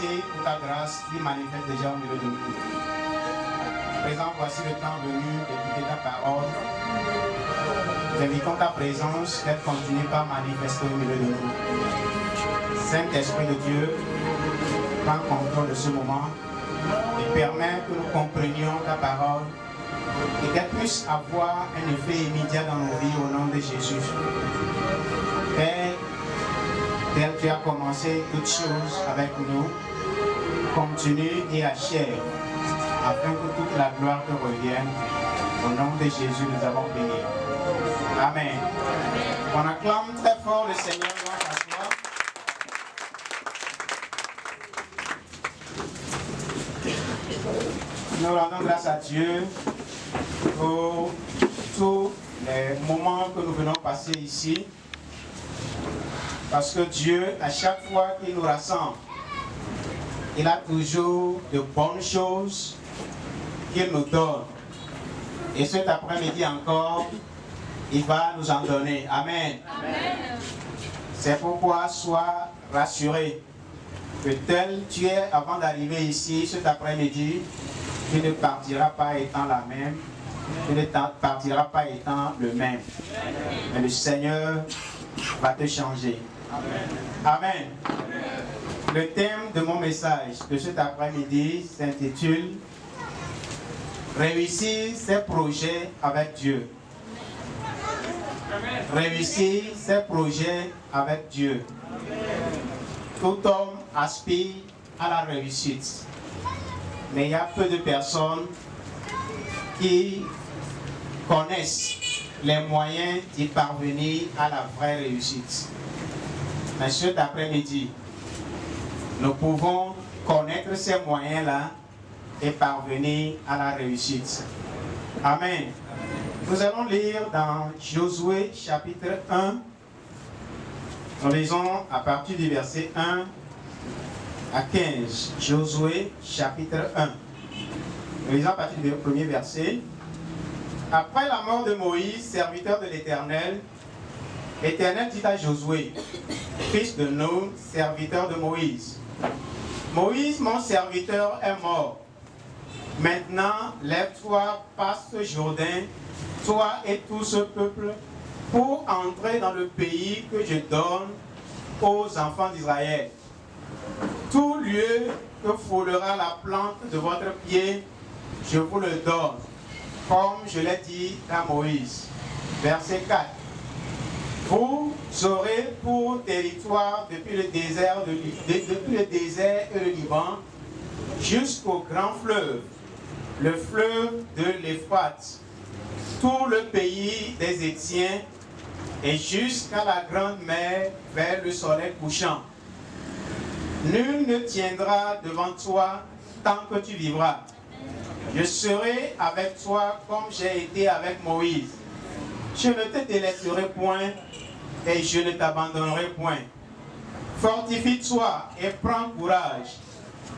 remercier pour ta grâce qui manifeste déjà au milieu de nous. Présent, voici le temps venu d'écouter ta parole. Nous invitons ta présence, qu'elle continue par manifester au milieu de nous. Saint-Esprit de Dieu, prends contrôle de ce moment et permets que nous comprenions ta parole et qu'elle puisse avoir un effet immédiat dans nos vies au nom de Jésus. Père, tel tu as commencé toutes choses avec nous, continue et achève, afin que toute la gloire te revienne. Au nom de Jésus, nous avons prié. Amen. On acclame très fort le Seigneur. Nous rendons grâce à Dieu pour tous les moments que nous venons passer ici. Parce que Dieu, à chaque fois qu'il nous rassemble, il a toujours de bonnes choses qu'il nous donne. Et cet après-midi encore, il va nous en donner. Amen. Amen. C'est pourquoi sois rassuré que tel tu es avant d'arriver ici cet après-midi, tu ne partiras pas étant la même, tu ne partiras pas étant le même. Mais le Seigneur va te changer. Amen. Amen. Le thème de mon message de cet après-midi s'intitule « Réussir ses projets avec Dieu ». Réussir ses projets avec Dieu. Tout homme aspire à la réussite. Mais il y a peu de personnes qui connaissent les moyens d'y parvenir à la vraie réussite. Mais cet après-midi, nous pouvons connaître ces moyens-là et parvenir à la réussite. Amen. Nous allons lire dans Josué chapitre 1. Nous lisons à partir du verset 1 à 15. Josué chapitre 1. Nous lisons à partir du premier verset. Après la mort de Moïse, serviteur de l'Éternel, l'Éternel dit à Josué, fils de Nun, serviteur de Moïse, Moïse, mon serviteur, est mort. Maintenant, lève-toi, passe ce Jourdain, toi et tout ce peuple, pour entrer dans le pays que je donne aux enfants d'Israël. Tout lieu que foulera la plante de votre pied, je vous le donne, comme je l'ai dit à Moïse. Verset 4. Vous aurez pour territoire depuis le désert et le Liban jusqu'au grand fleuve, le fleuve de l'Euphrate, tout le pays des Hétiens et jusqu'à la grande mer vers le soleil couchant. Nul ne tiendra devant toi tant que tu vivras. Je serai avec toi comme j'ai été avec Moïse. Je ne te délaisserai point et je ne t'abandonnerai point. Fortifie-toi et prends courage,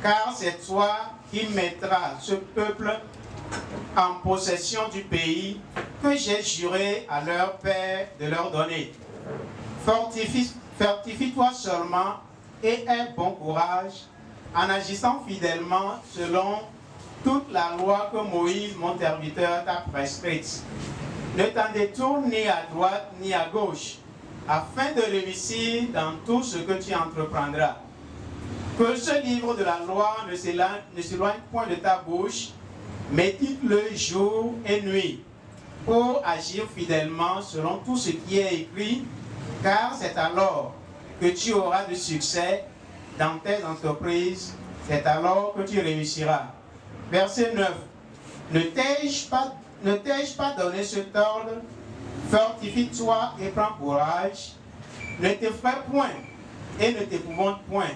car c'est toi qui mettras ce peuple en possession du pays que j'ai juré à leur père de leur donner. Fortifie-toi seulement et aie bon courage en agissant fidèlement selon toute la loi que Moïse, mon serviteur, t'a prescrite. Ne t'en détourne ni à droite ni à gauche, afin de réussir dans tout ce que tu entreprendras. Que ce livre de la loi ne s'éloigne point de ta bouche, médite-le jour et nuit, pour agir fidèlement selon tout ce qui est écrit, car c'est alors que tu auras du succès dans tes entreprises, c'est alors que tu réussiras. Verset 9. Ne t'ai-je pas donné cet ordre? Fortifie-toi et prends courage. Ne t'effraie point et ne t'épouvante point,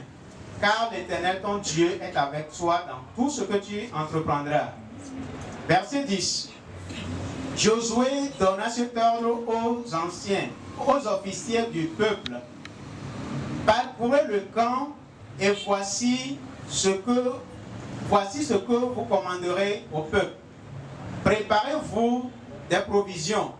car l'Éternel ton Dieu est avec toi dans tout ce que tu entreprendras. Verset 10. Josué donna cet ordre aux anciens, aux officiers du peuple. Parcourez le camp et voici ce que vous commanderez au peuple. Préparez-vous des provisions,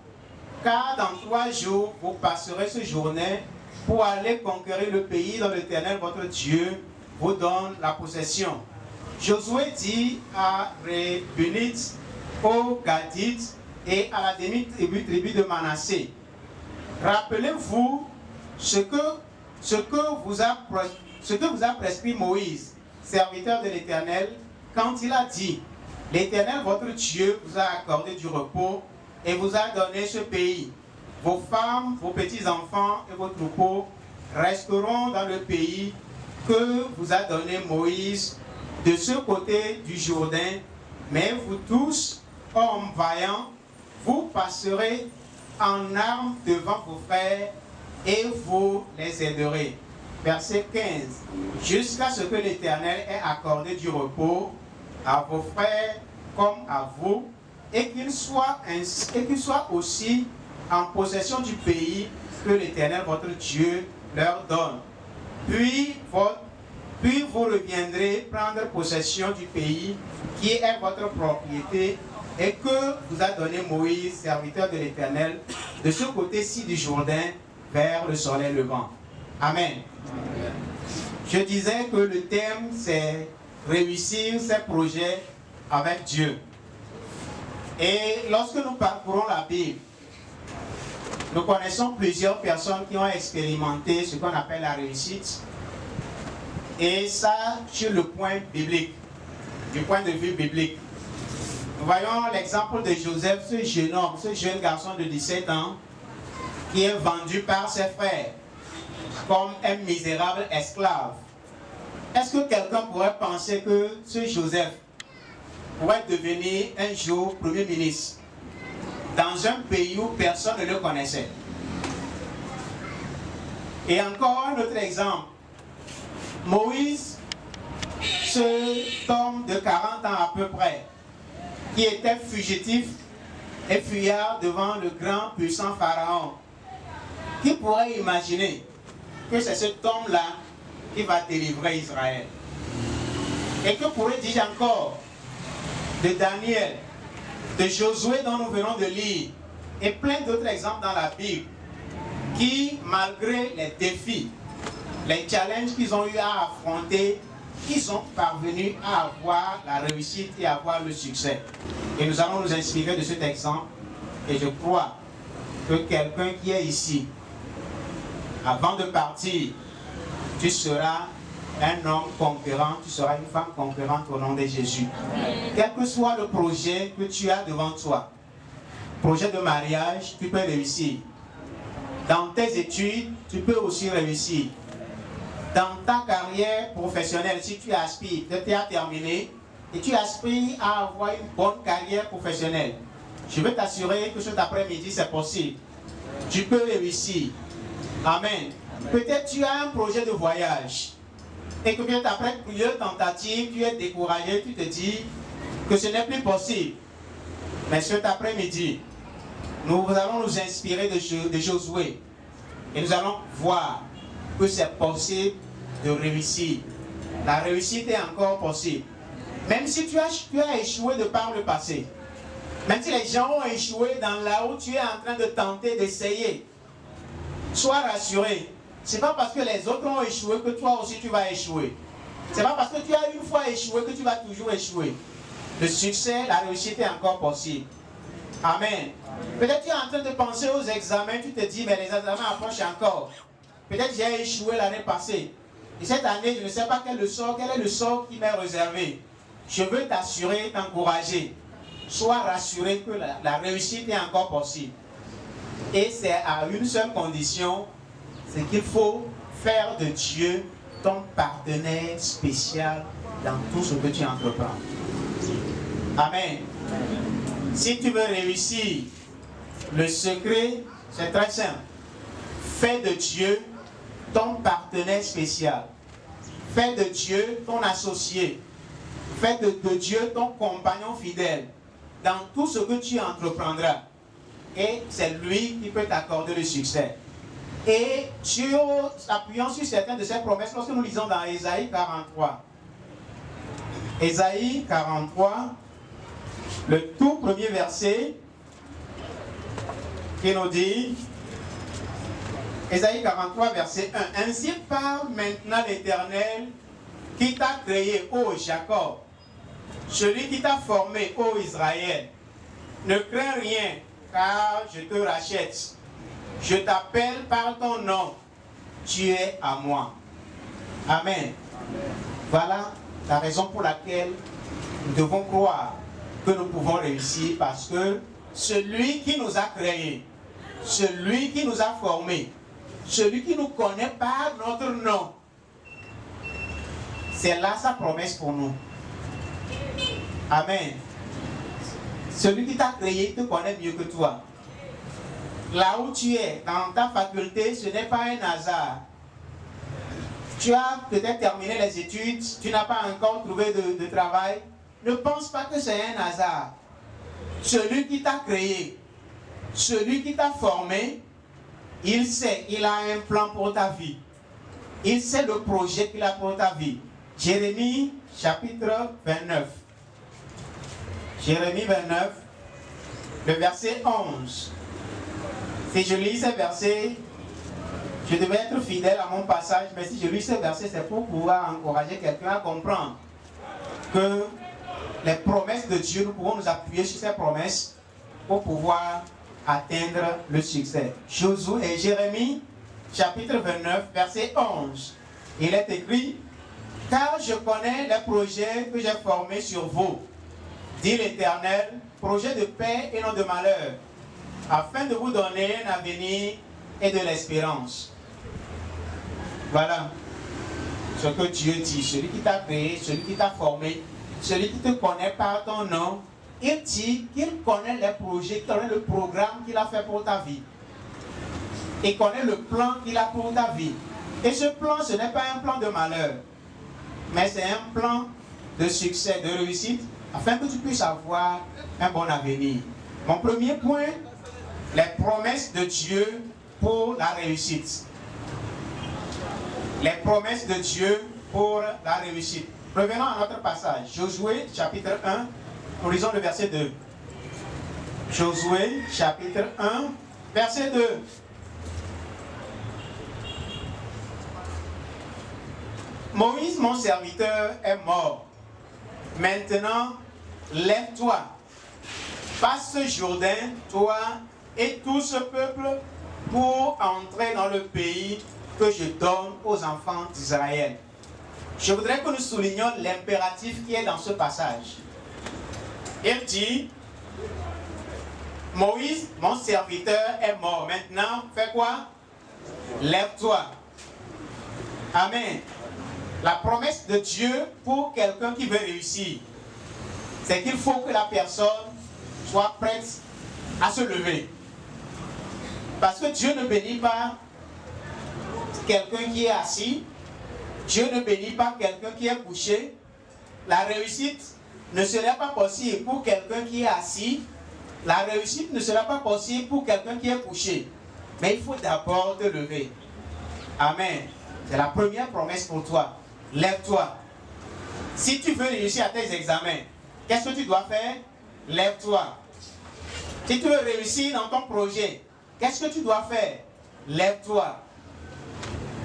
car dans 3 jours, vous passerez ce journée pour aller conquérir le pays dont l'Éternel, votre Dieu, vous donne la possession. Josué dit à Rébénites, aux Gadites et à la demi-tribu de Manassé, rappelez-vous ce que vous a prescrit Moïse, serviteur de l'Éternel, quand il a dit, l'Éternel, votre Dieu, vous a accordé du repos et vous a donné ce pays. Vos femmes, vos petits-enfants et vos troupeaux resteront dans le pays que vous a donné Moïse de ce côté du Jourdain, mais vous tous, hommes vaillants, vous passerez en armes devant vos frères et vous les aiderez. Verset 15. Jusqu'à ce que l'Éternel ait accordé du repos à vos frères comme à vous, et qu'ils soient aussi en possession du pays que l'Éternel, votre Dieu, leur donne. Puis vous reviendrez prendre possession du pays qui est votre propriété et que vous a donné Moïse, serviteur de l'Éternel, de ce côté-ci du Jourdain, vers le soleil levant. Amen. Amen. Je disais que le thème, c'est réussir ses projets avec Dieu. Et lorsque nous parcourons la Bible, nous connaissons plusieurs personnes qui ont expérimenté ce qu'on appelle la réussite. Et ça, sur le point biblique, du point de vue biblique. Nous voyons l'exemple de Joseph, ce jeune homme, ce jeune garçon de 17 ans, qui est vendu par ses frères comme un misérable esclave. Est-ce que quelqu'un pourrait penser que ce Joseph pourrait devenir un jour Premier ministre dans un pays où personne ne le connaissait? Et encore un autre exemple. Moïse, cet homme de 40 ans à peu près, qui était fugitif et fuyard devant le grand puissant Pharaon. Qui pourrait imaginer que c'est cet homme-là qui va délivrer Israël? Et que pourrait-il encore de Daniel, de Josué dont nous venons de lire, et plein d'autres exemples dans la Bible, qui, malgré les défis, les challenges qu'ils ont eu à affronter, ils sont parvenus à avoir la réussite et à avoir le succès. Et nous allons nous inspirer de cet exemple. Et je crois que quelqu'un qui est ici, avant de partir, tu seras un homme conquérant, tu seras une femme conquérante au nom de Jésus. Quel que soit le projet que tu as devant toi, projet de mariage, tu peux réussir. Dans tes études, tu peux aussi réussir. Dans ta carrière professionnelle, si tu aspires, tu as terminé, et tu aspires à avoir une bonne carrière professionnelle, je veux t'assurer que cet après-midi, c'est possible. Tu peux réussir. Amen. Peut-être tu as un projet de voyage, et que peut-être après plusieurs tentatives, tu es découragé, tu te dis que ce n'est plus possible. Mais cet après-midi, nous allons nous inspirer de Josué, et nous allons voir que c'est possible de réussir. La réussite est encore possible. Même si tu as échoué de par le passé, même si les gens ont échoué dans là où tu es en train de tenter, d'essayer, sois rassuré. Ce n'est pas parce que les autres ont échoué que toi aussi tu vas échouer. Ce n'est pas parce que tu as une fois échoué que tu vas toujours échouer. Le succès, la réussite est encore possible. Amen. Peut-être tu es en train de penser aux examens, tu te dis, mais les examens approchent encore. Peut-être j'ai échoué l'année passée. Et cette année, je ne sais pas quel est le sort qui m'est réservé. Je veux t'assurer, t'encourager. Sois rassuré que la réussite est encore possible. Et c'est à une seule condition, c'est qu'il faut faire de Dieu ton partenaire spécial dans tout ce que tu entreprends. Amen. Si tu veux réussir, le secret, c'est très simple. Fais de Dieu ton partenaire spécial. Fais de Dieu ton associé. Fais de Dieu ton compagnon fidèle dans tout ce que tu entreprendras. Et c'est lui qui peut t'accorder le succès. Et appuyant sur certaines de ses promesses, lorsque nous lisons dans Ésaïe 43. Ésaïe 43, le tout premier verset, qui nous dit, Ésaïe 43, verset 1. Ainsi parle maintenant l'Éternel qui t'a créé, ô Jacob, celui qui t'a formé, ô Israël, ne crains rien, car je te rachète. Je t'appelle par ton nom, tu es à moi. Amen. Voilà la raison pour laquelle nous devons croire que nous pouvons réussir, parce que celui qui nous a créés, celui qui nous a formés, celui qui nous connaît par notre nom, c'est là sa promesse pour nous. Amen. Celui qui t'a créé te connaît mieux que toi. Là où tu es, dans ta faculté, ce n'est pas un hasard. Tu as peut-être terminé les études, tu n'as pas encore trouvé de travail. Ne pense pas que c'est un hasard. Celui qui t'a créé, celui qui t'a formé, il sait, il a un plan pour ta vie. Il sait le projet qu'il a pour ta vie. Jérémie chapitre 29. Jérémie 29, le verset 11. Si je lis ces versets, je devais être fidèle à mon passage, mais si je lis ces versets, c'est pour pouvoir encourager quelqu'un à comprendre que les promesses de Dieu, nous pouvons nous appuyer sur ces promesses pour pouvoir atteindre le succès. Josué et Jérémie, chapitre 29, verset 11. Il est écrit: car je connais les projets que j'ai formés sur vous, dit l'Éternel, projets de paix et non de malheur, afin de vous donner un avenir et de l'espérance. Voilà ce que Dieu dit. Celui qui t'a créé, celui qui t'a formé, celui qui te connaît par ton nom, il dit qu'il connaît les projets, qu'il connaît le programme qu'il a fait pour ta vie. Il connaît le plan qu'il a pour ta vie. Et ce plan, ce n'est pas un plan de malheur, mais c'est un plan de succès, de réussite, afin que tu puisses avoir un bon avenir. Mon premier point, les promesses de Dieu pour la réussite. Les promesses de Dieu pour la réussite. Revenons à notre passage. Josué, chapitre 1, nous lisons le verset 2. Josué, chapitre 1, verset 2. Moïse, mon serviteur, est mort. Maintenant, lève-toi, passe ce Jourdain, toi et tout ce peuple, pour entrer dans le pays que je donne aux enfants d'Israël. Je voudrais que nous soulignions l'impératif qui est dans ce passage. Il dit: Moïse, mon serviteur, est mort. Maintenant, fais quoi? Lève-toi. Amen. La promesse de Dieu pour quelqu'un qui veut réussir, c'est qu'il faut que la personne soit prête à se lever. Parce que Dieu ne bénit pas quelqu'un qui est assis. Dieu ne bénit pas quelqu'un qui est couché. La réussite ne sera pas possible pour quelqu'un qui est assis. La réussite ne sera pas possible pour quelqu'un qui est couché. Mais il faut d'abord te lever. Amen. C'est la première promesse pour toi. Lève-toi. Si tu veux réussir à tes examens, qu'est-ce que tu dois faire? Lève-toi. Si tu veux réussir dans ton projet, qu'est-ce que tu dois faire? Lève-toi.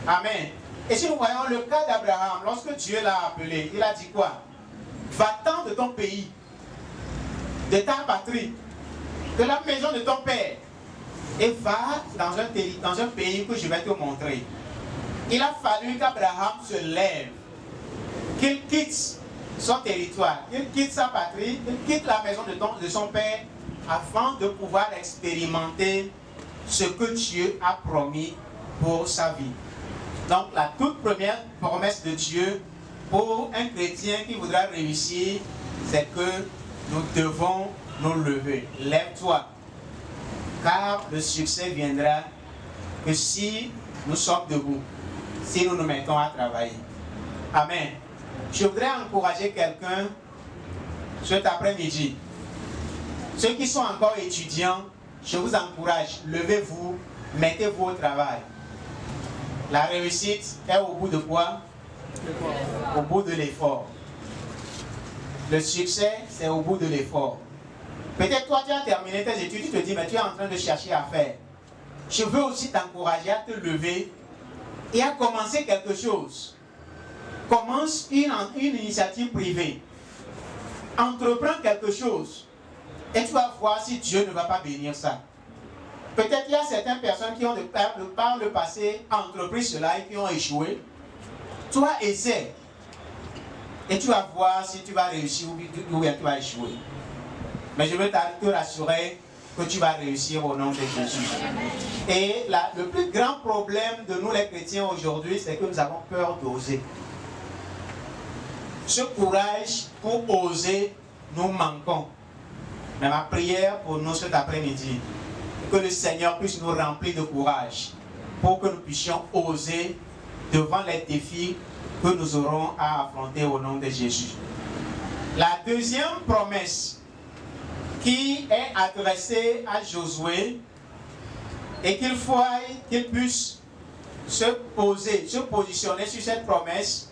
Amen. Et si nous voyons le cas d'Abraham, lorsque Dieu l'a appelé, il a dit quoi? Va-t'en de ton pays, de ta patrie, de la maison de ton père, et va dans un pays que je vais te montrer. Il a fallu qu'Abraham se lève, qu'il quitte son territoire, qu'il quitte sa patrie, qu'il quitte la maison de son père, afin de pouvoir expérimenter ce que Dieu a promis pour sa vie. Donc la toute première promesse de Dieu pour un chrétien qui voudra réussir, c'est que nous devons nous lever. Lève-toi, car le succès viendra que si nous sommes debout, si nous nous mettons à travailler. Amen. Je voudrais encourager quelqu'un cet après-midi. Ceux qui sont encore étudiants, je vous encourage, levez-vous, mettez-vous au travail. La réussite est au bout de quoi? Au bout de l'effort. Le succès, c'est au bout de l'effort. Peut-être toi, tu as terminé tes études, tu te dis, mais tu es en train de chercher à faire. Je veux aussi t'encourager à te lever et à commencer quelque chose. Commence une initiative privée. Entreprends quelque chose. Et tu vas voir si Dieu ne va pas bénir ça. Peut-être qu'il y a certaines personnes qui ont par le passé entrepris cela et qui ont échoué. Toi, essaie. Et tu vas voir si tu vas réussir ou bien tu vas échouer. Mais je veux te rassurer que tu vas réussir au nom de Jésus. Et le plus grand problème de nous les chrétiens aujourd'hui, c'est que nous avons peur d'oser. Ce courage pour oser, nous manquons. Mais ma prière pour nous cet après-midi, que le Seigneur puisse nous remplir de courage pour que nous puissions oser devant les défis que nous aurons à affronter au nom de Jésus. La deuxième promesse qui est adressée à Josué et qu'il puisse se positionner sur cette promesse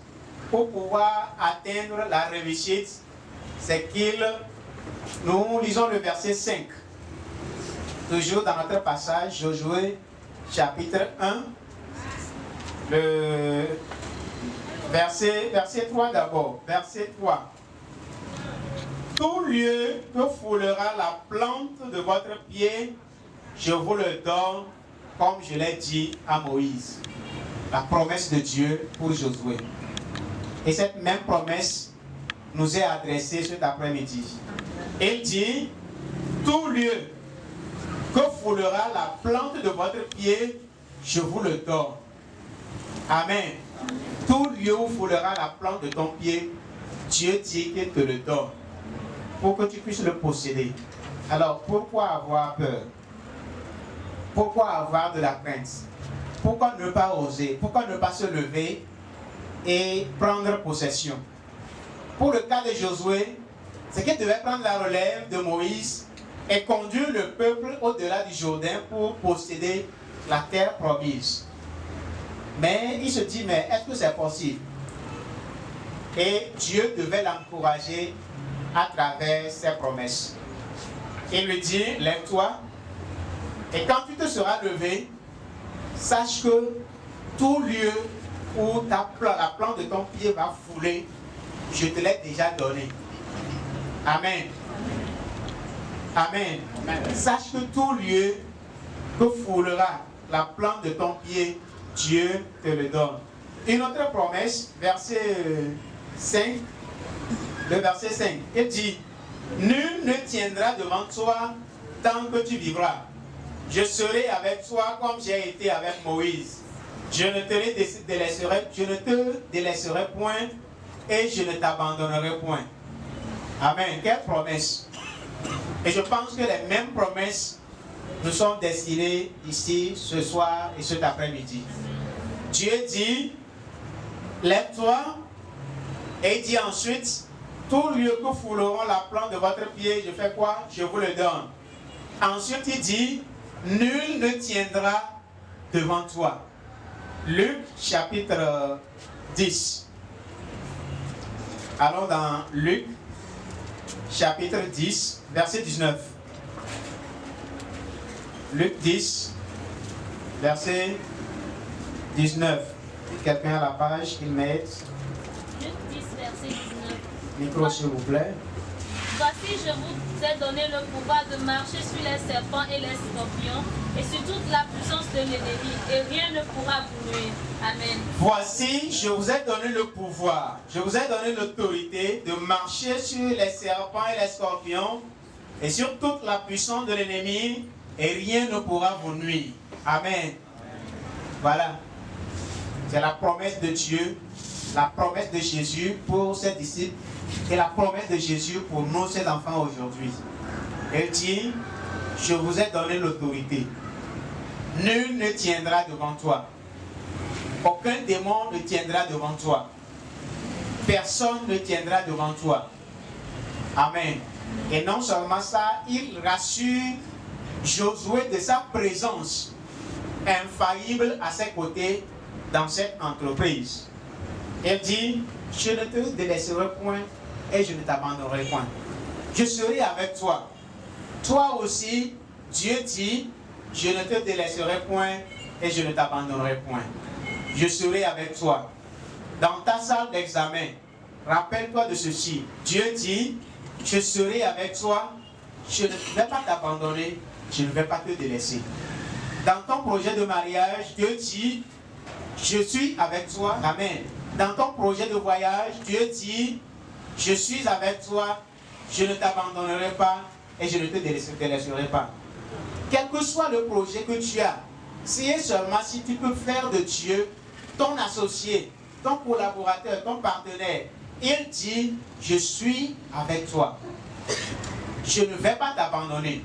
pour pouvoir atteindre la réussite, c'est nous lisons le verset 5. Toujours dans notre passage, Josué chapitre 1, le verset 3 d'abord. Verset 3. Tout lieu que foulera la plante de votre pied, je vous le donne, comme je l'ai dit à Moïse. La promesse de Dieu pour Josué. Et cette même promesse nous est adressée cet après-midi. Il dit, tout lieu que foulera la plante de votre pied, je vous le donne. Amen. Tout lieu où foulera la plante de ton pied, Dieu dit qu'il te le donne pour que tu puisses le posséder. Alors, pourquoi avoir peur? Pourquoi avoir de la crainte? Pourquoi ne pas oser? Pourquoi ne pas se lever et prendre possession? Pour le cas de Josué, c'est qu'il devait prendre la relève de Moïse et conduire le peuple au-delà du Jourdain pour posséder la terre promise. Mais il se dit, mais est-ce que c'est possible? Et Dieu devait l'encourager à travers ses promesses. Il lui dit, lève-toi, et quand tu te seras levé, sache que tout lieu où la plante de ton pied va fouler, je te l'ai déjà donné. Amen. Amen. Amen. Sache que tout lieu que foulera la plante de ton pied, Dieu te le donne. Une autre promesse, verset 5, le verset 5, il dit, nul ne tiendra devant toi tant que tu vivras. Je serai avec toi comme j'ai été avec Moïse. Je ne te délaisserai point et je ne t'abandonnerai point. Amen. Quelle promesse. Et je pense que les mêmes promesses nous sont destinées ici ce soir et cet après-midi. Dieu dit, lève-toi, et il dit ensuite, tout lieu que fouleront la plante de votre pied, je fais quoi? Je vous le donne. Ensuite il dit, nul ne tiendra devant toi. Luc chapitre 10. Allons dans Luc chapitre 10, verset 19. Luc 10, verset 19. Quelqu'un à la page, il m'aide. Luc 10, verset 19. Micro, s'il vous plaît. Voici, je vous ai donné le pouvoir de marcher sur les serpents et les scorpions et sur toute la puissance de l'ennemi, et rien ne pourra vous nuire. Amen. Voici, je vous ai donné le pouvoir, je vous ai donné l'autorité de marcher sur les serpents et les scorpions et sur toute la puissance de l'ennemi, et rien ne pourra vous nuire. Amen. Voilà. C'est la promesse de Dieu, la promesse de Jésus pour ses disciples et la promesse de Jésus pour nous, ses enfants aujourd'hui. Elle dit, je vous ai donné l'autorité. Nul ne tiendra devant toi. Aucun démon ne tiendra devant toi. Personne ne tiendra devant toi. Amen. Et non seulement ça, il rassure Josué de sa présence infaillible à ses côtés dans cette entreprise. Elle dit, je ne te délaisserai point et je ne t'abandonnerai point. Je serai avec toi. Toi aussi, Dieu dit, je ne te délaisserai point et je ne t'abandonnerai point. Je serai avec toi. Dans ta salle d'examen, rappelle-toi de ceci. Dieu dit, je serai avec toi, je ne vais pas t'abandonner, je ne vais pas te délaisser. Dans ton projet de mariage, Dieu dit, je suis avec toi. Amen. Dans ton projet de voyage, Dieu dit, je suis avec toi, je ne t'abandonnerai pas et je ne te délaisserai pas. Quel que soit le projet que tu as, c'est seulement si tu peux faire de Dieu ton associé, ton collaborateur, ton partenaire. Il dit, je suis avec toi. Je ne vais pas t'abandonner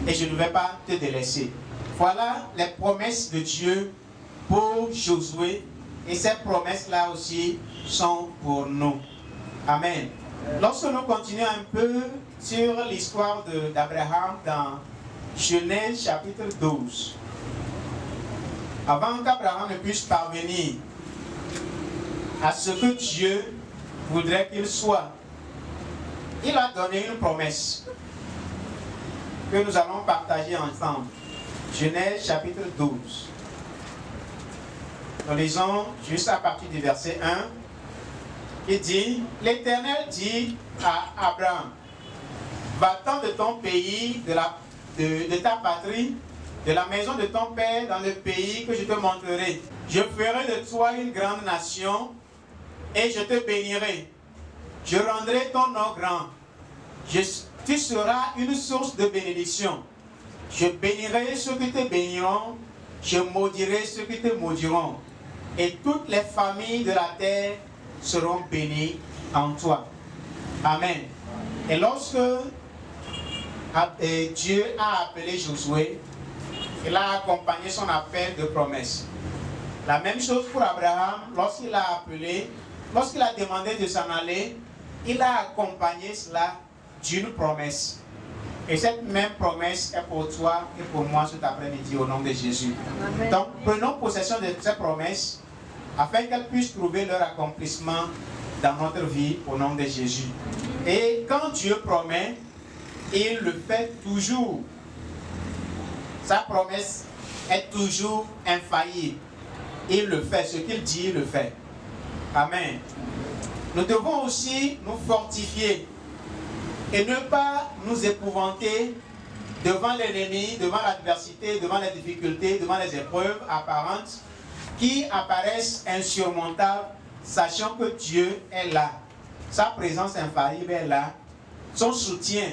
et je ne vais pas te délaisser. Voilà les promesses de Dieu pour Josué et ces promesses-là aussi sont pour nous. Amen. Lorsque nous continuons un peu sur l'histoire d'Abraham dans Genèse chapitre 12, avant qu'Abraham ne puisse parvenir à ce que Dieu voudrait qu'il soit, il a donné une promesse que nous allons partager ensemble. Genèse chapitre 12. Nous lisons juste à partir du verset 1 qui dit, l'Éternel dit à Abraham, va-t'en de ton pays, de ta patrie, de la maison de ton père dans le pays que je te montrerai. Je ferai de toi une grande nation et je te bénirai. Je rendrai ton nom grand. Tu seras une source de bénédiction. Je bénirai ceux qui te béniront, je maudirai ceux qui te maudiront. Et toutes les familles de la terre seront bénies en toi. Amen. Et lorsque Dieu a appelé Josué, il a accompagné son appel de promesse. La même chose pour Abraham, lorsqu'il a appelé, lorsqu'il a demandé de s'en aller, il a accompagné cela d'une promesse. Et cette même promesse est pour toi et pour moi cet après-midi au nom de Jésus. Amen. Donc prenons possession de ces promesses afin qu'elles puissent trouver leur accomplissement dans notre vie au nom de Jésus. Et quand Dieu promet, il le fait toujours. Sa promesse est toujours infaillible. Il le fait, ce qu'il dit, il le fait. Amen. Nous devons aussi nous fortifier et ne pas nous épouvanter devant l'ennemi, devant l'adversité, devant les difficultés, devant les épreuves apparentes qui apparaissent insurmontables, sachant que Dieu est là. Sa présence infaillible est là. Son soutien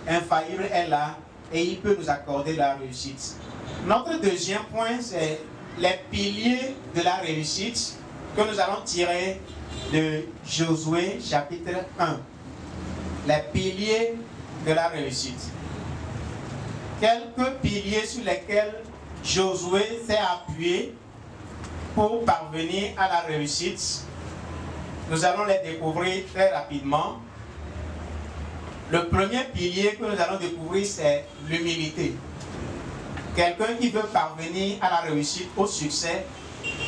infaillible est là et il peut nous accorder la réussite. Notre deuxième point, c'est les piliers de la réussite que nous allons tirer de Josué chapitre 1. Les piliers de la réussite. Quelques piliers sur lesquels Josué s'est appuyé pour parvenir à la réussite. Nous allons les découvrir très rapidement. Le premier pilier que nous allons découvrir, c'est l'humilité. Quelqu'un qui veut parvenir à la réussite, au succès,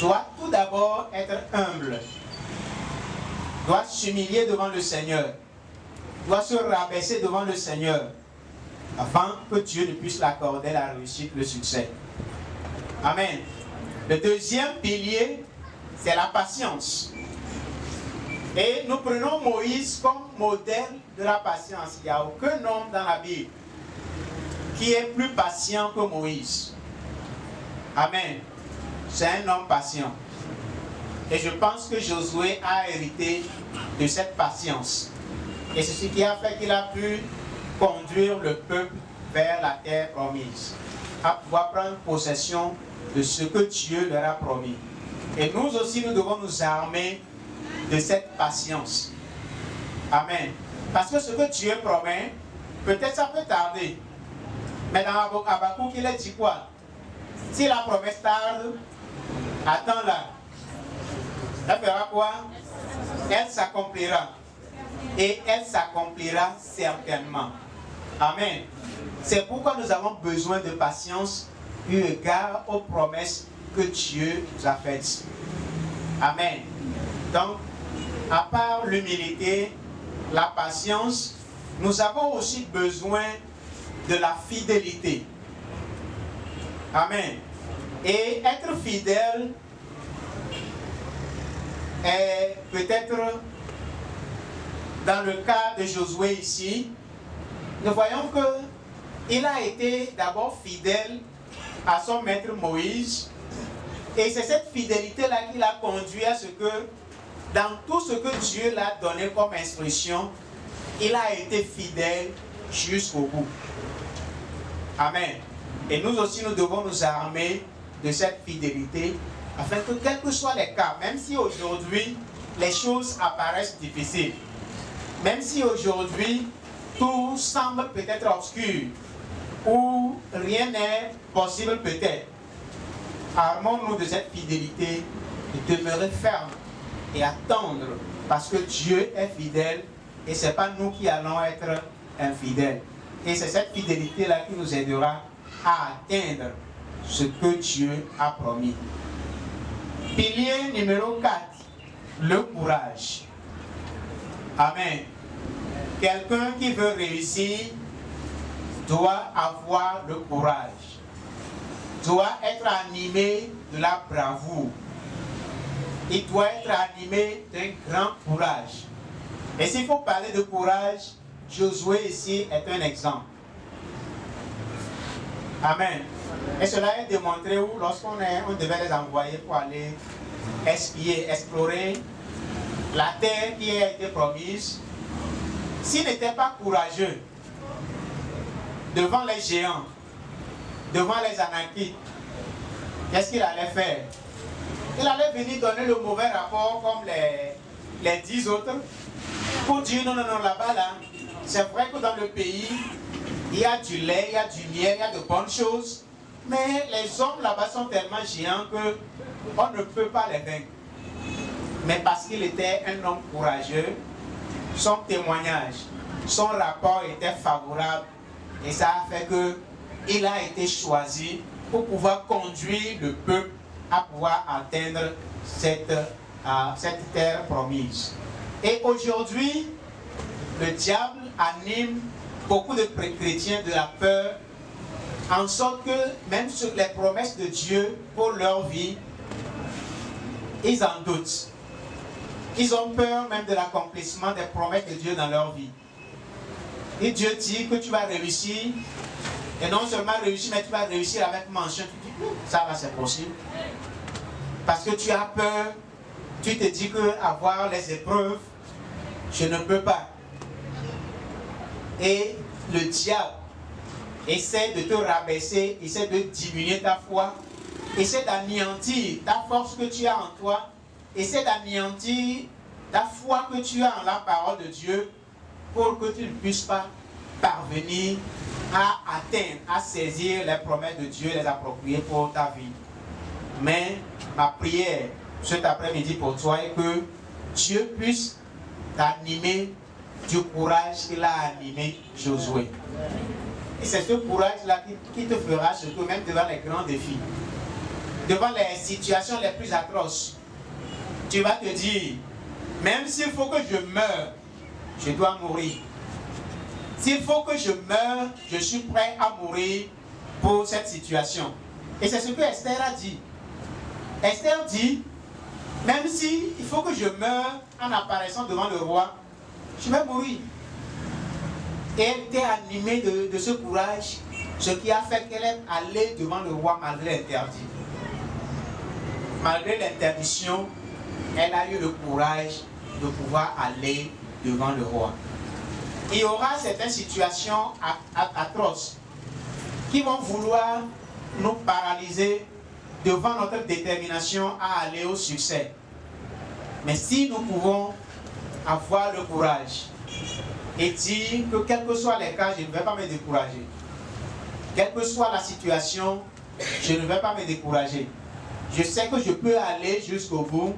doit tout d'abord être humble, doit s'humilier devant le Seigneur, doit se rabaisser devant le Seigneur, afin que Dieu ne puisse l'accorder la réussite, le succès. Amen. Le deuxième pilier, c'est la patience. Et nous prenons Moïse comme modèle de la patience. Il n'y a aucun homme dans la Bible qui est plus patient que Moïse. Amen. C'est un homme patient. Et je pense que Josué a hérité de cette patience. Et c'est ce qui a fait qu'il a pu conduire le peuple vers la terre promise, à pouvoir prendre possession de ce que Dieu leur a promis. Et nous aussi, nous devons nous armer de cette patience. Amen. Parce que ce que Dieu promet, peut-être ça peut tarder. Mais dans Habakkuk, il est dit quoi? Si la promesse tarde, attends-la. Elle fera quoi? Elle s'accomplira. Et elle s'accomplira certainement. Amen. C'est pourquoi nous avons besoin de patience eu égard aux promesses que Dieu nous a faites. Amen. Donc, à part l'humilité, la patience, nous avons aussi besoin de la fidélité. Amen. Et être fidèle Et peut-être dans le cas de Josué ici, nous voyons qu'il a été d'abord fidèle à son maître Moïse. Et c'est cette fidélité-là qui l'a conduit à ce que, dans tout ce que Dieu l'a donné comme instruction, il a été fidèle jusqu'au bout. Amen. Et nous aussi, nous devons nous armer de cette fidélité, afin que, quels que soient les cas, même si aujourd'hui les choses apparaissent difficiles, même si aujourd'hui tout semble peut-être obscur, ou rien n'est possible peut-être, armons-nous de cette fidélité et demeurer ferme et attendre, parce que Dieu est fidèle et ce n'est pas nous qui allons être infidèles. Et c'est cette fidélité-là qui nous aidera à atteindre ce que Dieu a promis. Pilier numéro 4, le courage. Amen. Quelqu'un qui veut réussir doit avoir le courage, doit être animé de la bravoure, il doit être animé d'un grand courage. Et s'il faut parler de courage, Josué ici est un exemple. Amen. Et cela est démontré où lorsqu'on devait les envoyer pour aller espier, explorer la terre qui a été promise. S'il n'était pas courageux devant les géants, devant les Anakites, qu'est-ce qu'il allait faire? Il allait venir donner le mauvais rapport comme les 10 autres pour dire non, là-bas, là, c'est vrai que dans le pays, il y a du lait, il y a du miel, il y a de bonnes choses, mais les hommes là-bas sont tellement géants qu'on ne peut pas les vaincre. Mais parce qu'il était un homme courageux, son témoignage, son rapport était favorable et ça a fait qu'il a été choisi pour pouvoir conduire le peuple à pouvoir atteindre cette terre promise. Et aujourd'hui, le diable anime beaucoup de chrétiens de la peur, en sorte que même sur les promesses de Dieu pour leur vie, ils en doutent. Ils ont peur même de l'accomplissement des promesses de Dieu dans leur vie. Et Dieu dit que tu vas réussir, et non seulement réussir, mais tu vas réussir avec mention. Tu dis, ça là c'est possible. Parce que tu as peur, tu te dis que avoir les épreuves, je ne peux pas. Et le diable essaie de te rabaisser, essaie de diminuer ta foi, essaie d'anéantir ta force que tu as en toi, essaie d'anéantir ta foi que tu as en la parole de Dieu pour que tu ne puisses pas parvenir à atteindre, à saisir les promesses de Dieu et les approprier pour ta vie. Mais ma prière cet après-midi pour toi est que Dieu puisse t'animer du courage qu'il a animé Josué. Et c'est ce courage-là qui te fera ce que même devant les grands défis, devant les situations les plus atroces, tu vas te dire, même s'il faut que je meure, je dois mourir. S'il faut que je meure, je suis prêt à mourir pour cette situation. Et c'est ce que Esther a dit. Esther dit, même si il faut que je meure en apparaissant devant le roi, je vais mourir. Et elle était animée de ce courage, ce qui a fait qu'elle est allée devant le roi malgré l'interdit. Malgré l'interdiction, elle a eu le courage de pouvoir aller devant le roi. Il y aura certaines situations atroces qui vont vouloir nous paralyser devant notre détermination à aller au succès. Mais si nous pouvons avoir le courage et dire que quels que soient les cas, je ne vais pas me décourager. Quelle que soit la situation, je ne vais pas me décourager. Je sais que je peux aller jusqu'au bout.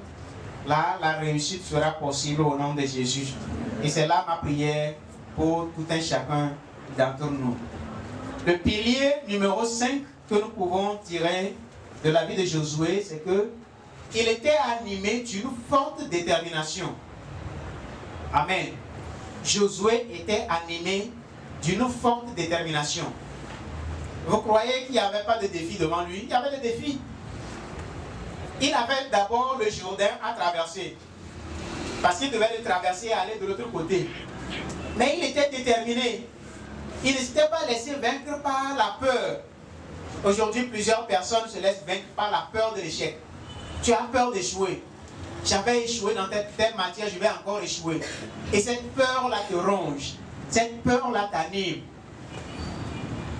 Là, la réussite sera possible au nom de Jésus. Et c'est là ma prière pour tout un chacun d'entre nous. Le pilier numéro 5 que nous pouvons tirer de la vie de Josué, c'est que il était animé d'une forte détermination. Amen. Josué était animé d'une forte détermination. Vous croyez qu'il n'y avait pas de défi devant lui? Il y avait des défis. Il avait d'abord le Jourdain à traverser. Parce qu'il devait le traverser et aller de l'autre côté. Mais il était déterminé. Il ne s'était pas laissé vaincre par la peur. Aujourd'hui, plusieurs personnes se laissent vaincre par la peur de l'échec. Tu as peur d'échouer. J'avais échoué dans telle matière, je vais encore échouer. Et cette peur-là te ronge. Cette peur-là t'anime.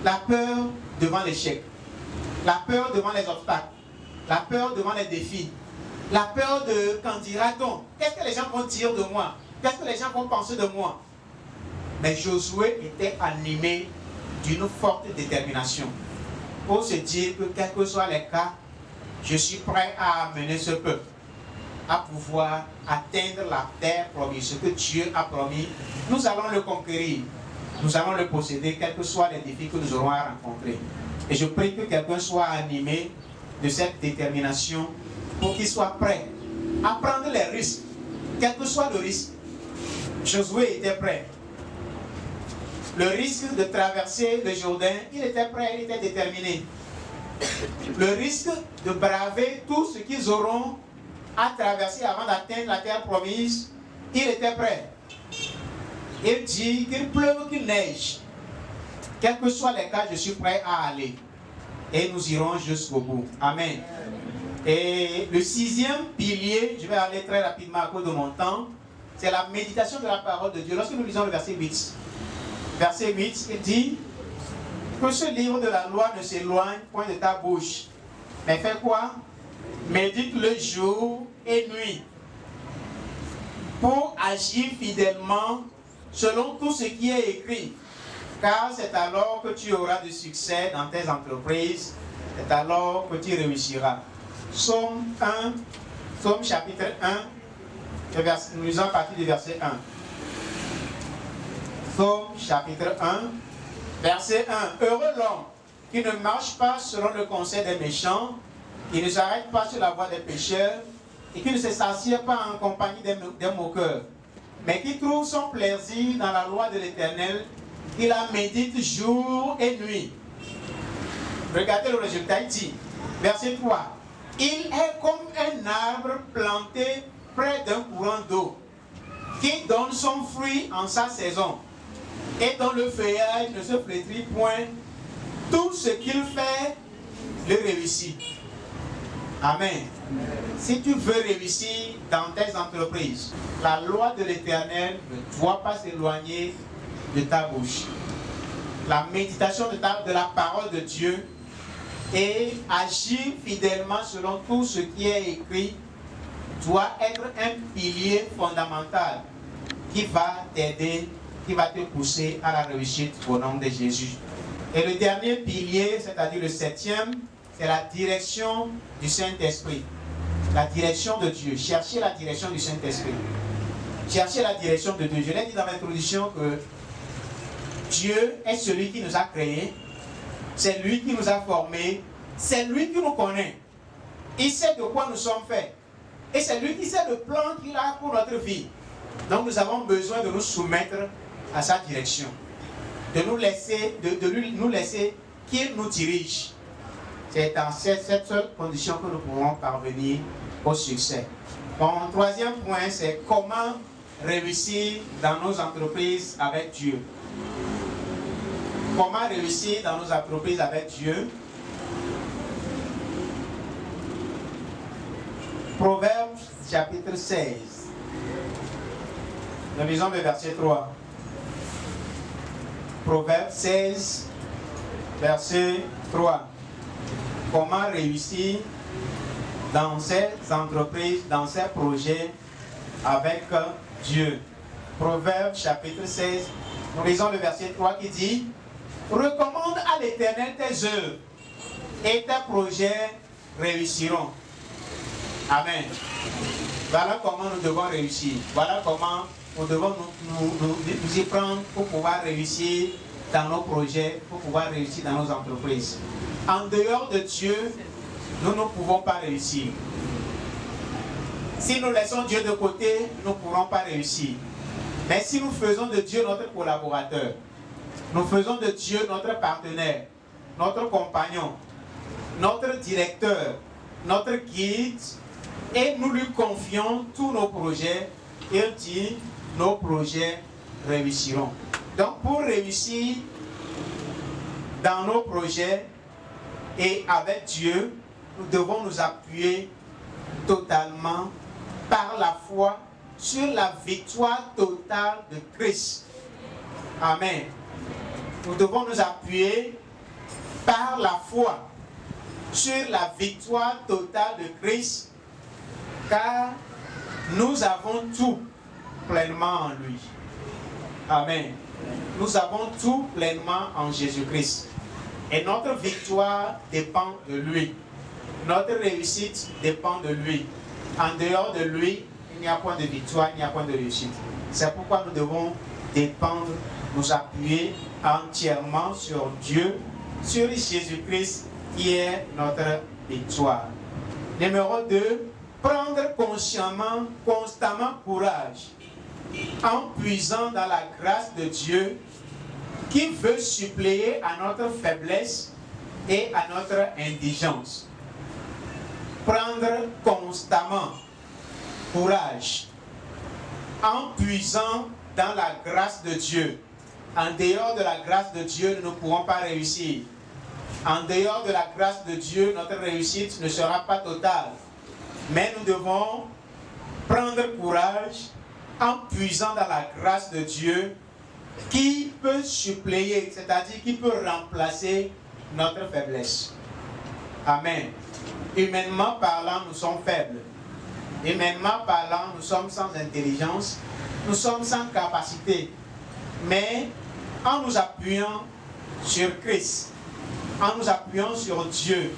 La peur devant l'échec. La peur devant les obstacles. La peur devant les défis. La peur de quand dira-t-on? Qu'est-ce que les gens vont dire de moi? Qu'est-ce que les gens vont penser de moi? Mais Josué était animé d'une forte détermination pour se dire que quels que soient les cas, je suis prêt à amener ce peuple à pouvoir atteindre la terre promise. Ce que Dieu a promis, nous allons le conquérir. Nous allons le posséder, quels que soient les défis que nous aurons à rencontrer. Et je prie que quelqu'un soit animé de cette détermination pour qu'il soit prêt à prendre les risques, quel que soit le risque. Josué était prêt. Le risque de traverser le Jourdain, il était prêt, il était déterminé. Le risque de braver tout ce qu'ils auront à traverser avant d'atteindre la terre promise, il était prêt. Il dit qu'il pleuve, qu'il neige. Quels que soient les cas, je suis prêt à aller. Et nous irons jusqu'au bout. Amen. Et le 6e pilier, je vais aller très rapidement à cause de mon temps, c'est la méditation de la parole de Dieu. Lorsque nous lisons le verset 8, verset 8, il dit que ce livre de la loi ne s'éloigne point de ta bouche. Mais fais quoi? Médite le jour et nuit pour agir fidèlement selon tout ce qui est écrit. Car c'est alors que tu auras du succès dans tes entreprises, c'est alors que tu réussiras. Psaume 1, Psaume chapitre 1, nous lisons à partir du verset 1. Psaume chapitre 1, verset 1. Heureux l'homme qui ne marche pas selon le conseil des méchants, qui ne s'arrête pas sur la voie des pécheurs, et qui ne se s'assied pas en compagnie des moqueurs, mais qui trouve son plaisir dans la loi de l'Éternel, qui la médite jour et nuit. Regardez le résultat, il dit, verset 3, il est comme un arbre planté près d'un courant d'eau, qui donne son fruit en sa saison, et dont le feuillage ne se flétrit point. Tout ce qu'il fait, le réussit. Amen. Si tu veux réussir dans tes entreprises, la loi de l'Éternel ne doit pas s'éloigner de ta bouche. La méditation de la parole de Dieu et agir fidèlement selon tout ce qui est écrit doit être un pilier fondamental qui va t'aider, qui va te pousser à la réussite au nom de Jésus. Et le dernier pilier, c'est-à-dire le 7e, c'est la direction du Saint-Esprit. La direction de Dieu. Cherchez la direction du Saint-Esprit. Cherchez la direction de Dieu. Je l'ai dit dans l'introduction que Dieu est celui qui nous a créés. C'est lui qui nous a formés. C'est lui qui nous connaît. Il sait de quoi nous sommes faits. Et c'est lui qui sait le plan qu'il a pour notre vie. Donc nous avons besoin de nous soumettre à sa direction. De nous laisser, nous laisser qu'il nous dirige. C'est dans cette seule condition que nous pourrons parvenir au succès. Mon troisième point, c'est comment réussir dans nos entreprises avec Dieu. Comment réussir dans nos entreprises avec Dieu? Proverbes chapitre 16. Nous lisons le verset 3. Proverbes 16, verset 3. Comment réussir dans ces entreprises, dans ces projets avec Dieu. Proverbes chapitre 16, nous lisons le verset 3 qui dit: recommande à l'Éternel tes œuvres et tes projets réussiront. Amen. Voilà comment nous devons réussir. Voilà comment nous devons nous y prendre pour pouvoir réussir dans nos projets, pour pouvoir réussir dans nos entreprises. En dehors de Dieu, nous ne pouvons pas réussir. Si nous laissons Dieu de côté, nous ne pourrons pas réussir. Mais si nous faisons de Dieu notre collaborateur, nous faisons de Dieu notre partenaire, notre compagnon, notre directeur, notre guide, et nous lui confions tous nos projets, il dit, nos projets réussiront. Donc pour réussir dans nos projets et avec Dieu, nous devons nous appuyer totalement par la foi sur la victoire totale de Christ. Amen. Nous devons nous appuyer par la foi sur la victoire totale de Christ, car nous avons tout pleinement en lui. Amen. Nous avons tout pleinement en Jésus-Christ. Et notre victoire dépend de lui. Notre réussite dépend de lui. En dehors de lui, il n'y a point de victoire, il n'y a point de réussite. C'est pourquoi nous devons dépendre, nous appuyer entièrement sur Dieu, sur Jésus-Christ qui est notre victoire. Numéro 2, prendre consciemment, constamment courage en puisant dans la grâce de Dieu qui veut suppléer à notre faiblesse et à notre indigence. Prendre constamment courage en puisant dans la grâce de Dieu. En dehors de la grâce de Dieu, nous ne pourrons pas réussir. En dehors de la grâce de Dieu, notre réussite ne sera pas totale. Mais nous devons prendre courage en puisant dans la grâce de Dieu qui peut suppléer, c'est-à-dire qui peut remplacer notre faiblesse. Amen. Humainement parlant, nous sommes faibles. Humainement parlant, nous sommes sans intelligence, nous sommes sans capacité. Mais en nous appuyant sur Christ, en nous appuyant sur Dieu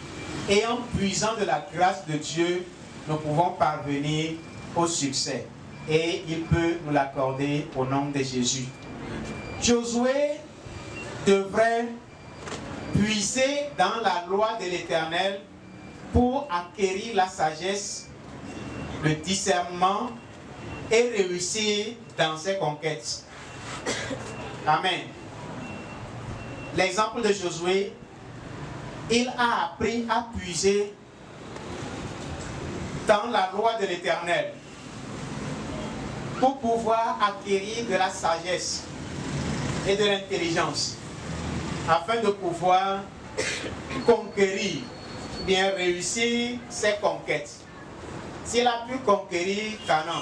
et en puisant de la grâce de Dieu, nous pouvons parvenir au succès. Et il peut nous l'accorder au nom de Jésus. Josué devrait puiser dans la loi de l'Éternel pour acquérir la sagesse, le discernement et réussir dans ses conquêtes. Amen. L'exemple de Josué, il a appris à puiser dans la loi de l'Éternel pour pouvoir acquérir de la sagesse et de l'intelligence afin de pouvoir conquérir, bien réussir ses conquêtes. S'il a pu conquérir Canaan,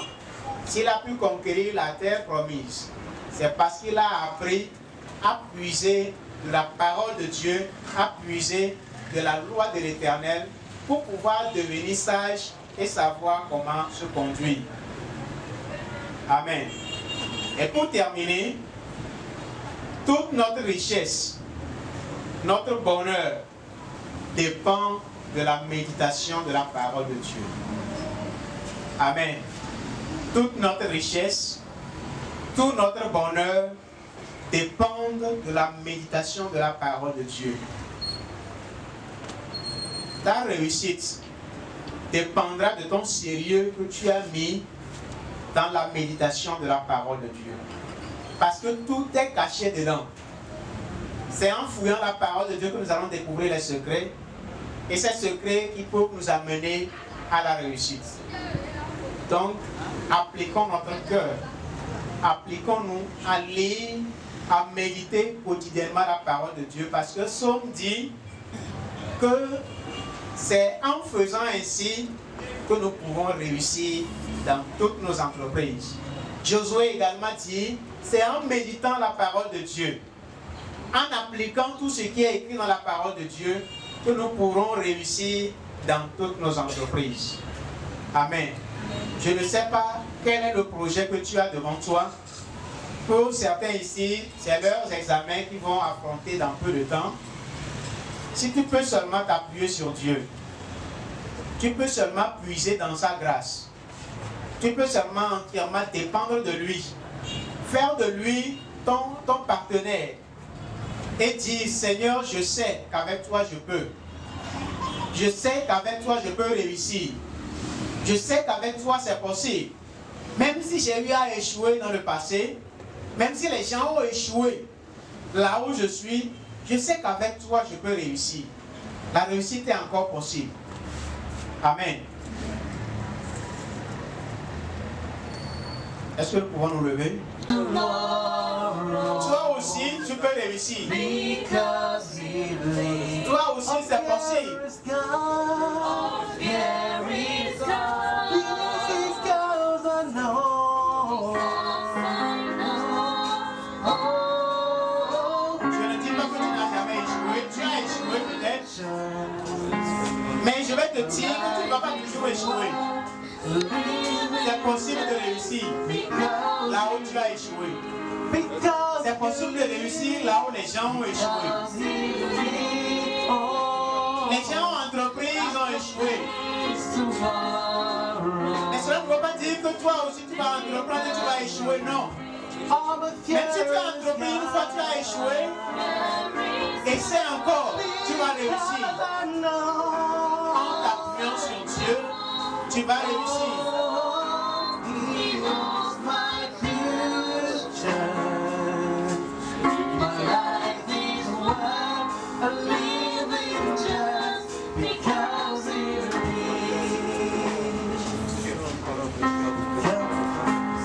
s'il a pu conquérir la terre promise, c'est parce qu'il a appris à puiser de la parole de Dieu, à puiser de la loi de l'Éternel pour pouvoir devenir sage et savoir comment se conduire. Amen. Et pour terminer, toute notre richesse, notre bonheur dépend de la méditation de la parole de Dieu. Amen. Toute notre richesse, tout notre bonheur dépendent de la méditation de la parole de Dieu. Ta réussite dépendra de ton sérieux que tu as mis dans la méditation de la parole de Dieu. Parce que tout est caché dedans. C'est en fouillant la parole de Dieu que nous allons découvrir les secrets. Et ces secrets qui peuvent nous amener à la réussite. Donc, appliquons notre cœur. Appliquons-nous à lire, à méditer quotidiennement la parole de Dieu. Parce que Psaume dit que c'est en faisant ainsi que nous pouvons réussir dans toutes nos entreprises. Josué également dit, c'est en méditant la parole de Dieu, en appliquant tout ce qui est écrit dans la parole de Dieu, que nous pourrons réussir dans toutes nos entreprises. Amen. Je ne sais pas quel est le projet que tu as devant toi. Pour certains ici, c'est leurs examens qu'ils vont affronter dans peu de temps. Si tu peux seulement t'appuyer sur Dieu, tu peux seulement puiser dans sa grâce, tu peux seulement entièrement dépendre de lui, faire de lui ton partenaire et dire, Seigneur, je sais qu'avec toi je peux. Je sais qu'avec toi je peux réussir. Je sais qu'avec toi c'est possible. Même si j'ai eu à échouer dans le passé, même si les gens ont échoué là où je suis, je sais qu'avec toi je peux réussir. La réussite est encore possible. Amen. Est-ce que nous pouvons nous lever? Toi aussi, tu peux réussir. Toi aussi, c'est possible. Mais je vais te dire que tu ne vas pas toujours échouer. C'est possible de réussir là où tu as échoué. C'est possible de réussir là où les gens ont échoué. Les gens ont entrepris, ils ont échoué. Mais cela ne veut pas dire que toi aussi tu vas entreprendre et tu vas échouer, non. Même si tu as entrepris une fois tu as échoué, essaie encore, tu vas réussir. En t'appuyant sur Dieu, tu vas réussir.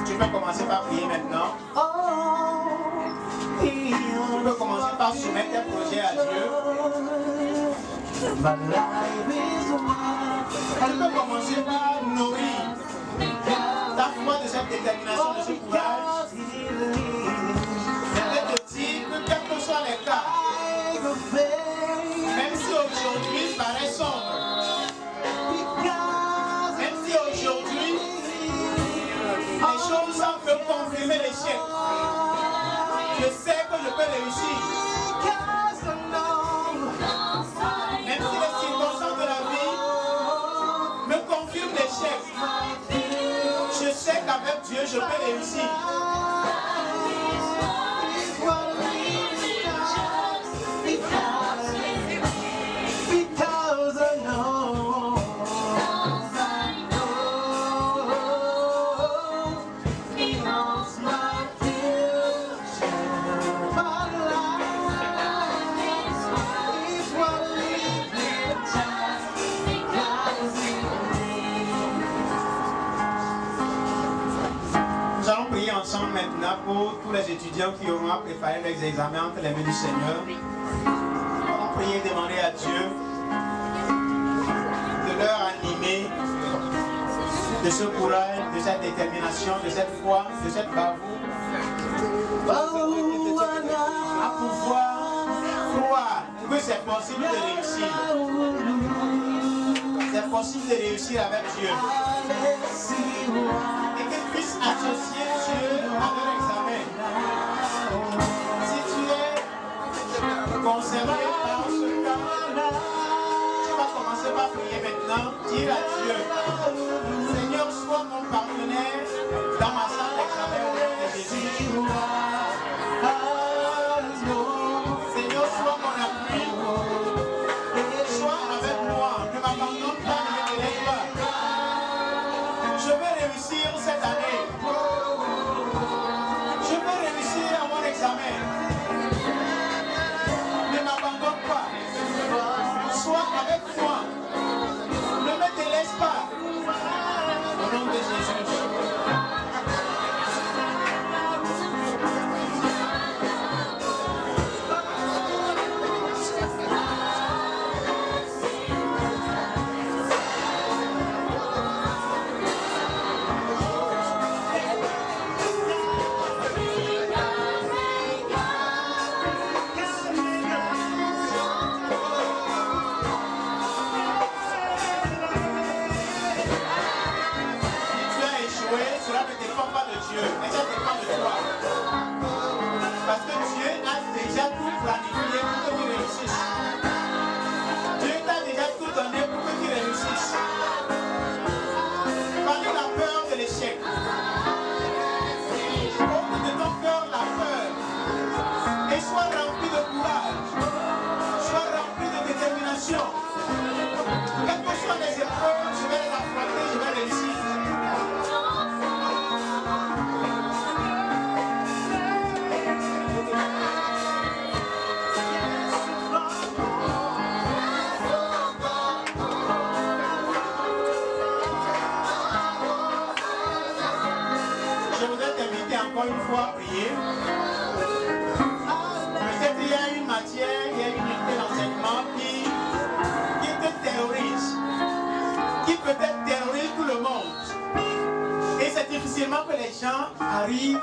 Tu peux commencer par prier maintenant. Tu peux commencer par soumettre tes projets à Dieu. Tu peux commencer par nourrir ta foi de cette détermination, de ce courage. Je vais te dire que quels que soient les cas, même si aujourd'hui paraît sombre, même si aujourd'hui les choses semblent confirmer l'échec, je sais que je peux réussir. Même si les circonstances de la vie me confirment l'échec, je sais qu'avec Dieu je peux réussir. Maintenant pour tous les étudiants qui auront à préparer leurs examens entre les mains du Seigneur, on va prier et demander à Dieu de leur animer de ce courage, de cette détermination, de cette foi, de cette bravoure, à pouvoir croire que c'est possible de réussir. C'est possible de réussir avec Dieu. Et qu'ils puissent associer Dieu à leur examen. Si tu es concerné par ce cas, tu vas commencer par prier maintenant, dire à Dieu, Seigneur, sois mon partenaire dans ma salle d'examen au nom de Jésus. Seigneur, sois mon appui. Sois avec moi, ne m'abandonne pas, ne me délaisse pas. Je vais réussir cette année. Je vais réussir à mon examen. Ne m'abandonne pas. Sois avec moi. Ne me délaisse pas. Au nom de Jésus. Mais ça dépend de toi. Parce que Dieu a déjà tout planifié pour que tu réussisses. Dieu t'a déjà tout donné pour que tu réussisses. Parle la peur de l'échec. Ôte de ton cœur la peur. Et sois rempli de courage. Sois rempli de détermination. Quelles que soient les épreuves, je vais les affronter, je vais réussir. encore une fois prier. Peut-être il y a une matière, il y a une unité d'enseignement qui te terrorise, qui peut-être terrorise tout le monde. Et c'est difficilement que les gens arrivent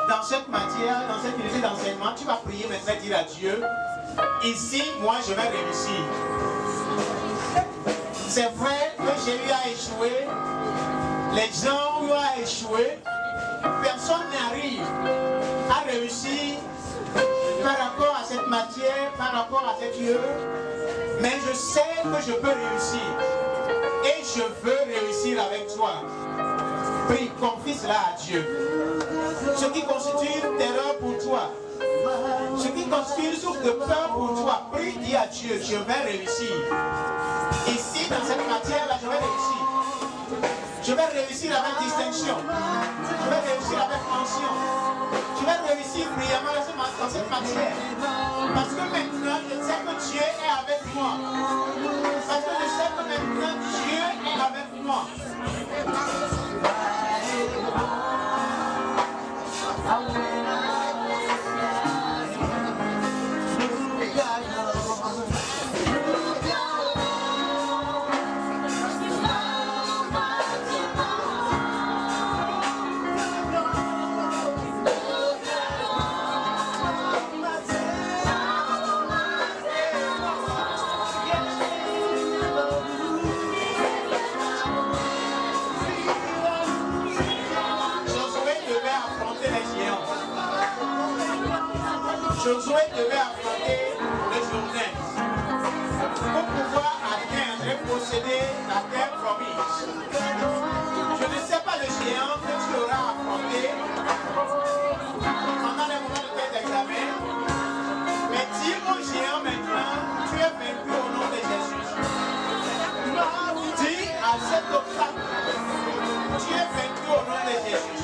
dans cette matière, dans cette unité d'enseignement. Tu vas prier maintenant, dire à Dieu, ici, moi, je vais réussir. C'est vrai que j'ai eu à échouer, les gens ont eu à échouer, personne n'arrive à réussir par rapport à cette matière, par rapport à cet lieu, mais je sais que je peux réussir et je veux réussir avec toi. Prie, confie cela à Dieu. Ce qui constitue une terreur pour toi, ce qui constitue une source de peur pour toi, prie, dis à Dieu, je vais réussir. Ici, dans cette matière-là, je vais réussir. Je vais réussir avec distinction. Je vais réussir avec mention. Je vais réussir brillamment dans cette matière. Parce que maintenant, je sais que Dieu est avec moi. Parce que je sais que maintenant, Dieu est avec moi. Josué devait affronter le Jourdain pour pouvoir atteindre et posséder la terre promise. Je ne sais pas le géant que tu auras affronté pendant les moments de tes examens, mais dis au géant maintenant, tu es vaincu au nom de Jésus. Dis à cet obstacle, tu es vaincu au nom de Jésus.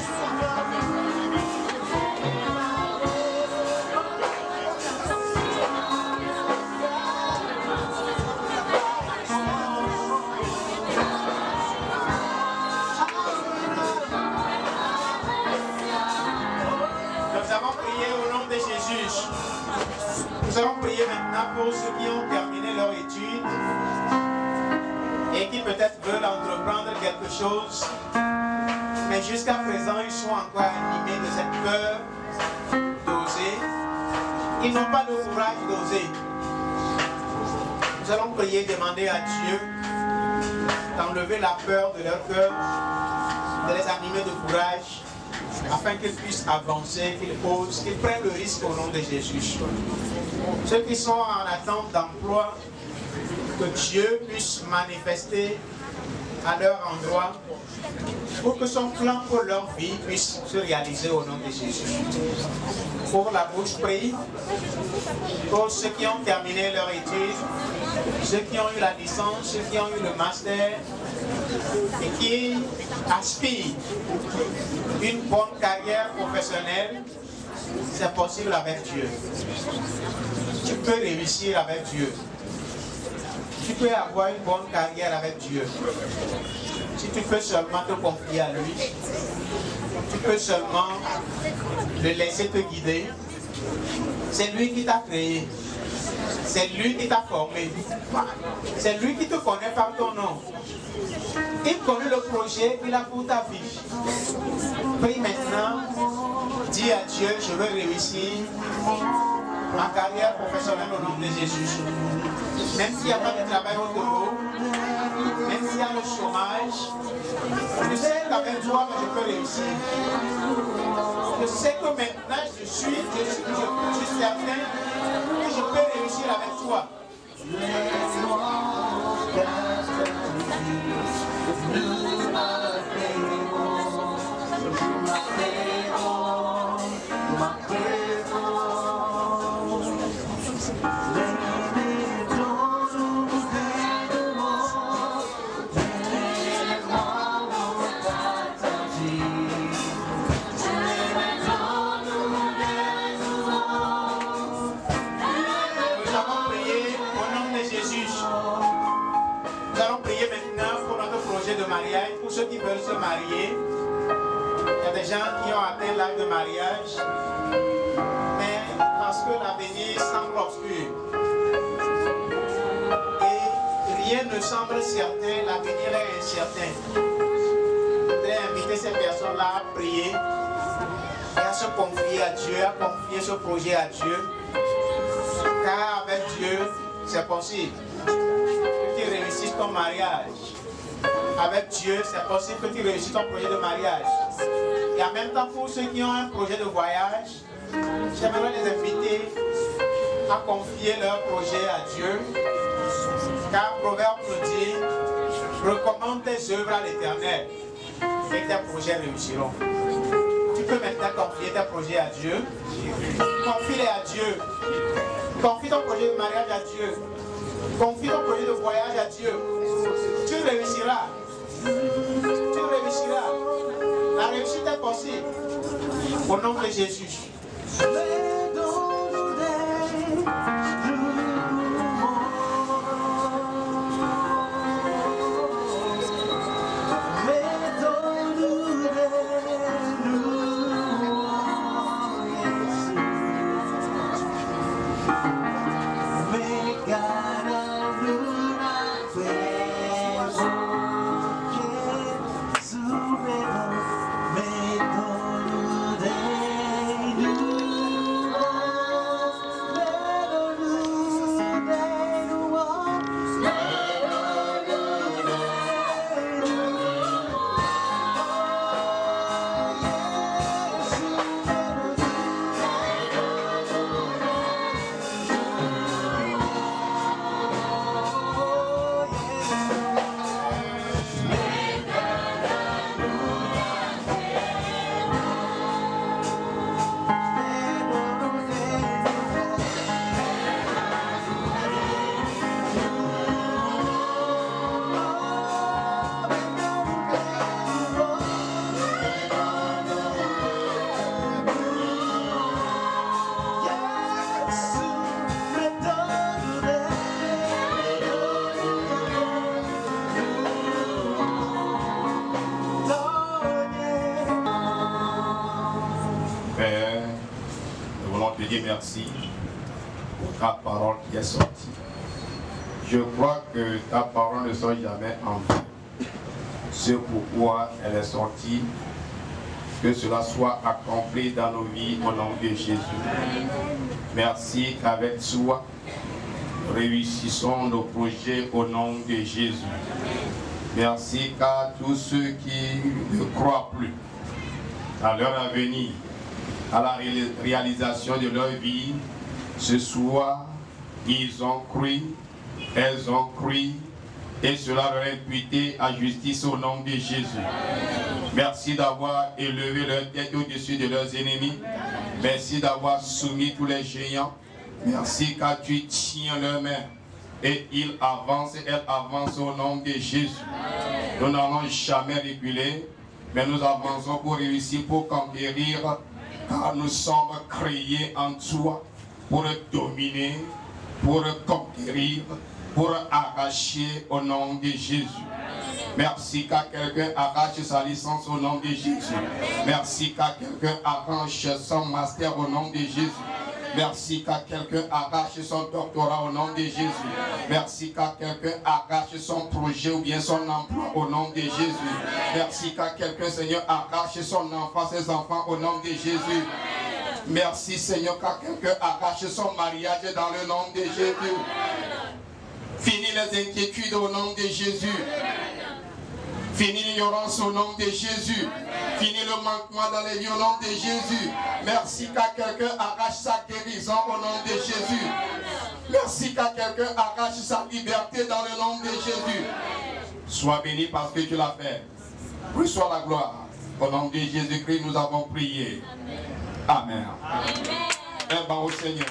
Nous allons prier maintenant pour ceux qui ont terminé leur étude et qui peut-être veulent entreprendre quelque chose, mais jusqu'à présent ils sont encore animés de cette peur d'oser. Ils n'ont pas le courage d'oser. Nous allons prier, demander à Dieu d'enlever la peur de leur cœur, de les animer de courage, afin qu'ils puissent avancer, qu'ils osent, qu'ils prennent le risque au nom de Jésus. Ceux qui sont en attente d'emploi, que Dieu puisse manifester à leur endroit pour que son plan pour leur vie puisse se réaliser au nom de Jésus. Pour la bouche, prie. Pour ceux qui ont terminé leur étude, ceux qui ont eu la licence, ceux qui ont eu le master et qui aspirent une bonne carrière professionnelle, c'est possible avec Dieu. Tu peux réussir avec Dieu. Tu peux avoir une bonne carrière avec Dieu. Si tu peux seulement te confier à lui, tu peux seulement le laisser te guider. C'est lui qui t'a créé. C'est lui qui t'a formé. C'est lui qui te connaît par ton nom. Il connaît le projet qu'il a pour ta vie. Prie maintenant. Dis à Dieu, je veux réussir ma carrière professionnelle au nom de Jésus. Même s'il n'y a pas de travail au dehors, même s'il y a le chômage, je sais qu'avec toi, je peux réussir. Je sais que maintenant, je suis certain que je peux réussir avec toi. Pour ceux qui veulent se marier, y a des gens qui ont atteint l'âge de mariage, mais parce que l'avenir semble obscur et rien ne semble certain, l'avenir est incertain. Je voudrais inviter ces personnes-là à prier et à se confier à Dieu, à confier ce projet à Dieu, car avec Dieu, c'est possible que tu réussisses ton mariage. Avec Dieu, c'est possible que tu réussisses ton projet de mariage. Et en même temps, pour ceux qui ont un projet de voyage, j'aimerais les inviter à confier leur projet à Dieu. Car Proverbe nous dit, recommande tes œuvres à l'Éternel et tes projets réussiront. Tu peux maintenant confier tes projets à Dieu. Confie-les à Dieu. Confie ton projet de mariage à Dieu. Confie ton projet de voyage à Dieu. Tu réussiras. Tu réussiras. La réussite est possible. Au nom de Jésus. Merci pour ta parole qui est sortie. Je crois que ta parole ne sort jamais en vain. C'est pourquoi elle est sortie, que cela soit accompli dans nos vies au nom de Jésus. Merci qu'avec toi, réussissons nos projets au nom de Jésus. Merci qu'à tous ceux qui ne croient plus à leur avenir, à la réalisation de leur vie, ce soir, ils ont cru, elles ont cru, et cela leur est imputé à justice au nom de Jésus. Merci d'avoir élevé leur tête au-dessus de leurs ennemis. Merci d'avoir soumis tous les géants. Merci car tu tiens leurs mains et ils avancent et elles avancent au nom de Jésus. Nous n'allons jamais reculer, mais nous avançons pour réussir, pour conquérir, car nous sommes créés en toi pour dominer, pour conquérir, pour arracher au nom de Jésus. Merci qu'à quelqu'un arrache sa licence au nom de Jésus. Merci qu'à quelqu'un arrache son master au nom de Jésus. Merci qu'à quelqu'un arrache son doctorat au nom de Jésus. Merci qu'à quelqu'un arrache son projet ou bien son emploi au nom de Jésus. Merci qu'à quelqu'un, Seigneur, arrache son enfant, ses enfants au nom de Jésus. Merci, Seigneur, qu'à quelqu'un arrache son mariage dans le nom de Jésus. Finis les inquiétudes au nom de Jésus. Finis l'ignorance au nom de Jésus. Finis le manquement dans les vies au nom de Jésus. Merci qu'à quelqu'un arrache sa guérison au nom de Jésus. Merci qu'à quelqu'un arrache sa liberté dans le nom de Jésus. Sois béni parce que tu l'as fait. Reçois la gloire. Au nom de Jésus-Christ, nous avons prié. Amen. Amen. Amen. Au Seigneur.